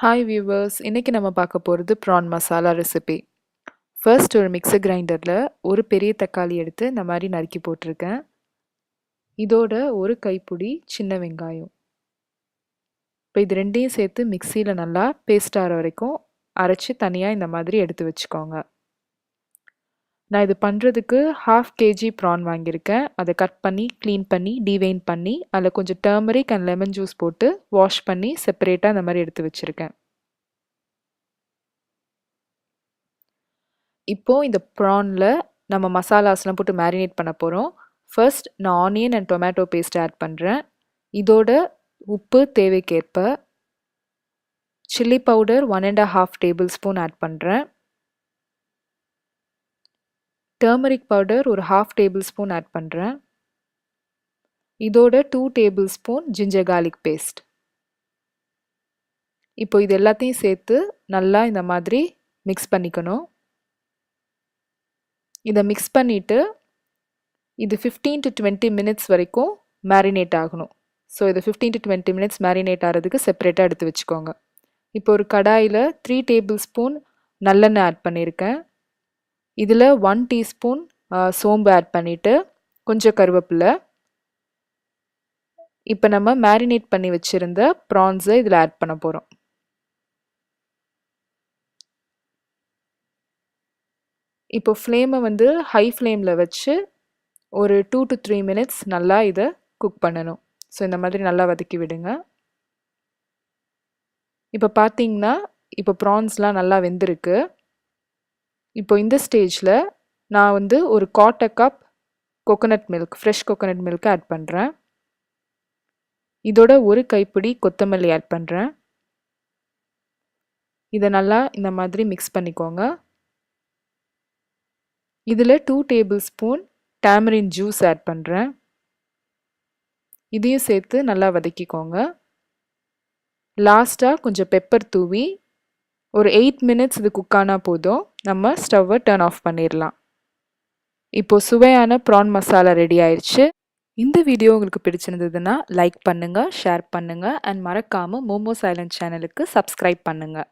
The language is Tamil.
ஹாய் வியூவர்ஸ், இன்னைக்கு நம்ம பார்க்க போகிறது ப்ரான் மசாலா ரெசிபி. ஃபர்ஸ்ட் ஒரு மிக்சர் கிரைண்டரில் ஒரு பெரிய தக்காளி எடுத்து இந்த மாதிரி நறுக்கி போட்டிருக்கேன். இதோட ஒரு கைப்பிடி சின்ன வெங்காயம். இப்போ இது ரெண்டையும் சேர்த்து மிக்சியில் நல்லா பேஸ்ட் ஆகிற வரைக்கும் அரைச்சி தனியாக இந்த மாதிரி எடுத்து வச்சுக்கோங்க. நான் இது பண்ணுறதுக்கு 1/2 kg ப்ரான் வாங்கியிருக்கேன். அதை கட் பண்ணி க்ளீன் பண்ணி டீவெயின் பண்ணி அதில் கொஞ்சம் டர்மரிக் அண்ட் லெமன் ஜூஸ் போட்டு வாஷ் பண்ணி செப்பரேட்டாக இந்த மாதிரி எடுத்து வச்சுருக்கேன். இப்போது இந்த ப்ரானில் நம்ம மசாலாஸ்லாம் போட்டு மேரினேட் பண்ண போகிறோம். ஃபர்ஸ்ட் நான் onion and tomato paste add பண்ணுறேன். இதோட உப்பு தேவைக்கேற்ப, chilli powder 1.5 tablespoon add பண்ணுறேன். டர்மரிக் பவுடர் ஒரு 1/2 டேபிள் ஸ்பூன் ஆட் பண்ணுறேன். இதோட 2 tablespoon ginger garlic paste. இப்போ இது எல்லாத்தையும் சேர்த்து நல்லா இந்த மாதிரி மிக்ஸ் பண்ணிக்கணும். இதை மிக்ஸ் பண்ணிவிட்டு இது 15 to 20 மினிட்ஸ் வரைக்கும் மேரினேட் ஆகணும். ஸோ இது 15 to 20 மினிட்ஸ் மேரினேட் ஆகிறதுக்கு செப்பரேட்டாக எடுத்து வச்சுக்கோங்க. இப்போ ஒரு கடாயில் 3 டேபிள் ஸ்பூன் நல்லெண்ணெய் ஆட் பண்ணியிருக்கேன். இதில் 1 டீஸ்பூன் சோம்பு ஆட் பண்ணிவிட்டு கொஞ்சம் கருவேப்பிலை. இப்போ நம்ம மேரினேட் பண்ணி வச்சுருந்த ப்ரான்ஸை இதில் ஆட் பண்ண போகிறோம். இப்போ ஃப்ளேமை வந்து ஹை ஃப்ளேமில் வச்சு ஒரு 2 to 3 மினிட்ஸ் நல்லா இதை குக் பண்ணணும். ஸோ இந்த மாதிரி நல்லா வதக்கி விடுங்க. இப்போ பார்த்தீங்கன்னா இப்போ ப்ரான்ஸ்லாம் நல்லா வெந்திருக்கு. இப்போ இந்த ஸ்டேஜில் நான் வந்து ஒரு 1/4 cup coconut milk, fresh coconut milk add பண்ணுறேன். இதோட ஒரு கைப்பிடி கொத்தமல்லி ஆட் பண்ணுறேன். இதை நல்லா இந்த மாதிரி மிக்ஸ் பண்ணிக்கோங்க. இதில் 2 tablespoon tamarind juice add பண்ணுறேன். இதையும் சேர்த்து நல்லா வதக்கிக்கோங்க. லாஸ்ட்டாக கொஞ்சம் பெப்பர் தூவி ஒரு 8 மினிட்ஸ் இது குக் ஆனால் போதும், நம்ம ஸ்டவ்வை டர்ன் ஆஃப் பண்ணிடலாம். இப்போது சுவையான ப்ரான் மசாலா ரெடி ஆயிடுச்சு. இந்த வீடியோ உங்களுக்கு பிடிச்சிருந்ததுன்னா லைக் பண்ணுங்கள், ஷேர் பண்ணுங்கள் அண்ட் மறக்காமல் மோமோஸ் ஐலண்ட் சேனலுக்கு சப்ஸ்கிரைப் பண்ணுங்கள்.